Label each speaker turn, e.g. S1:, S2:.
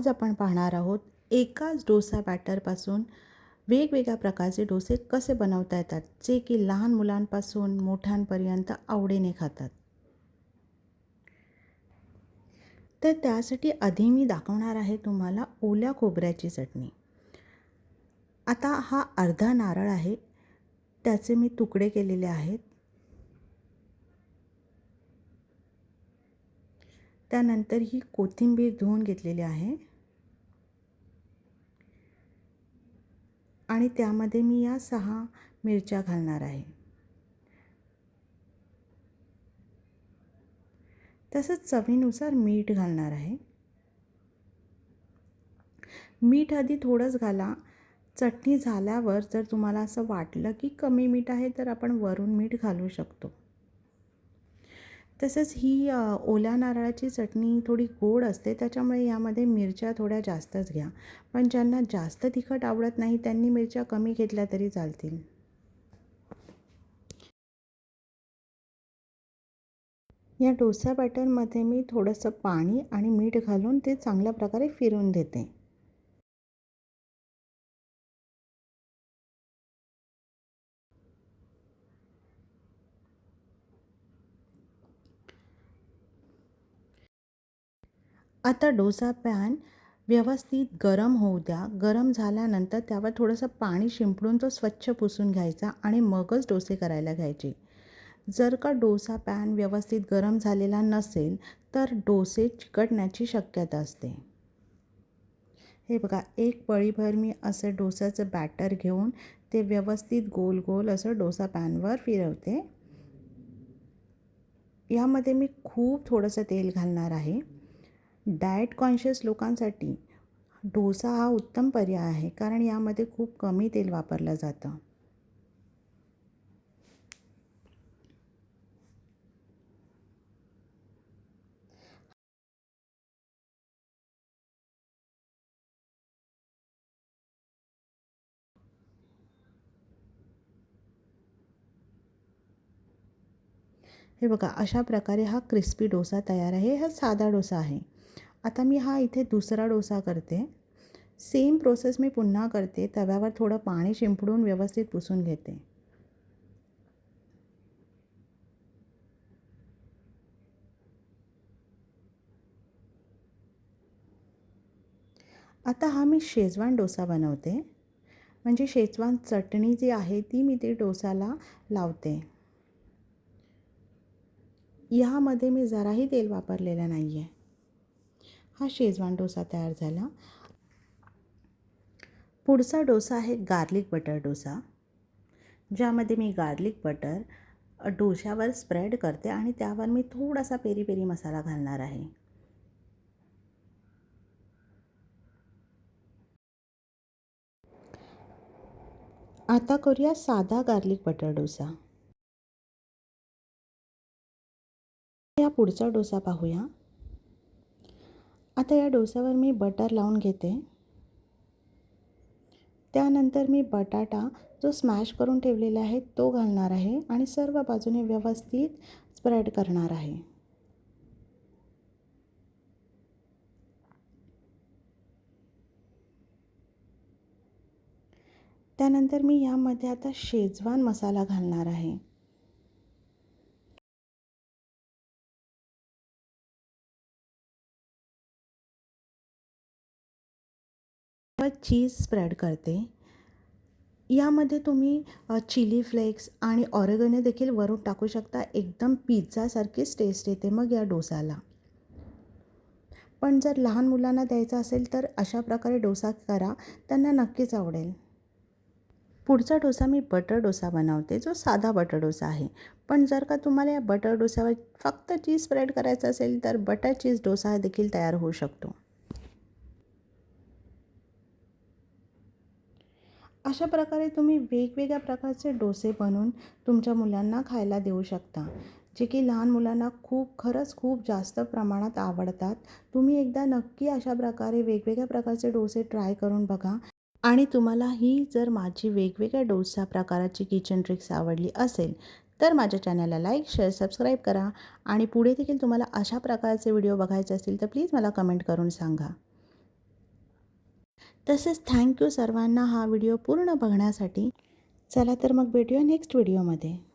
S1: आज आपण पाहणार आहोत एकाच डोसा बॅटरपासून वेगवेगळ्या प्रकारचे डोसे कसे बनवता येतात, जे की लहान मुलांपासून मोठ्यांपर्यंत आवडीने खातात. तर त्यासाठी आधी मी दाखवणार आहे तुम्हाला ओल्या खोबऱ्याची चटणी. आता हा अर्धा नारळ आहे, त्याचे मी तुकडे केलेले आहेत. त्यानंतर ही कोथिंबीर धुवून घेतलेली आहे आणि त्यामध्ये मी या 6 मिरच्या घालणार आहे. तसंच चवीनुसार मीठ घालणार आहे. मीठ आधी थोडंच घाला. चटणी झाल्यावर जर तुम्हाला असं वाटलं की कमी मीठ आहे तर आपण वरून मीठ घालू शकतो. तसंच ही ओल्या नारळाची चटणी थोडी गोड असते, त्याच्यामुळे यामध्ये मिरच्या थोड्या जास्तच घ्या. पण ज्यांना जास्त तिखट आवडत नाही त्यांनी मिरच्या कमी घेतल्या तरी चालतील. या डोसा बॅटरमध्ये मी थोडंसं पाणी आणि मीठ घालून ते चांगल्या प्रकारे फिरवून देते. आता डोसा पॅन व्यवस्थित गरम होऊ द्या. गरम झाल्यानंतर त्यावर थोडंसं पाणी शिंपडून तो स्वच्छ पुसून घ्यायचा आणि मगच डोसे करायला घ्यायचे. जर का डोसा पॅन व्यवस्थित गरम झालेला नसेल तर डोसे चिकटण्याची शक्यता असते. हे बघा, एक पळीभर मी असं डोसाचं बॅटर घेऊन ते व्यवस्थित गोल गोल असं डोसा पॅनवर फिरवते. यामध्ये मी खूप थोडंसं तेल घालणार आहे. डाएट कॉन्शियस लोकांसाठी डोसा हा उत्तम पर्याय आहे, कारण यामध्ये खूप कमी तेल वापरलं जातं. हे बघा, अशा प्रकारे हा क्रिस्पी डोसा तयार आहे. हा साधा डोसा आहे. आता मी हा इथे दुसरा डोसा करते. सेम प्रोसेस मी पुन्हा करते. तव्यावर थोडं पाणी शिंपडून व्यवस्थित पुसून घेते. आता हा मी शेजवान डोसा बनवते. म्हणजे शेजवान चटणी जी आहे ती मी ते डोसाला लावते. ह्यामध्ये मी जराही तेल वापरलेलं नाही आहे. हा शेजवान डोसा तयार झाला. पुढचा डोसा आहे गार्लिक बटर डोसा, ज्यामध्ये मी गार्लिक बटर डोश्यावर स्प्रेड करते आणि त्यावर मी थोडासा पेरी पेरी मसाला घालणार आहे. आता करूया साधा गार्लिक बटर डोसा. या पुढचा डोसा पाहूया. आता या डोस्यावर मी बटर लावून घेते. त्यानंतर मी बटाटा जो स्मॅश करून ठेवलेला आहे तो घालणार आहे आणि सर्व बाजूने व्यवस्थित स्प्रेड करणार आहे. त्यानंतर मी यामध्ये आता शेजवान मसाला घालणार आहे. चीज स्प्रेड करते. यामध्ये तुम्ही चिली फ्लेक्स आणि ऑरेगनो देखील वरून टाकू शकता. एकदम पिझ्झासारखीच टेस्ट येते मग या डोसाला. पण जर लहान मुलांना द्यायचा असेल तर अशा प्रकारे डोसा करा, त्यांना नक्कीच आवडेल. पुढचा डोसा मी बटर डोसा बनवते, जो साधा बटर डोसा आहे. पण जर का तुम्हाला या बटर डोस्यावर फक्त चीज स्प्रेड करायचं असेल तर बटर चीज डोसा देखील तयार होऊ शकतो. अशा प्रकारे तुम्ही वेगवेगळ्या प्रकारचे डोसे बनवून तुमच्या मुलांना खायला देऊ शकता, जे की लहान मुलांना खरंच खूप जास्त प्रमाणात आवडतात. तुम्ही एकदा नक्की अशा प्रकारे वेगवेगळ्या प्रकारचे डोसे ट्राय करून बघा. आणि तुम्हाला ही जर माझी वेगवेगळ्या डोसा प्रकाराची किचन ट्रिक्स आवडली असेल तर माझ्या चॅनलला लाईक, शेअर, सबस्क्राईब करा. आणि पुढे देखील तुम्हाला अशा प्रकारचे व्हिडिओ बघायचे असतील तर प्लीज मला कमेंट करून सांगा. तसेच थँक्यू सर्वांना हा व्हिडिओ पूर्ण बघण्यासाठी. चला तर मग भेटूया नेक्स्ट व्हिडिओमध्ये.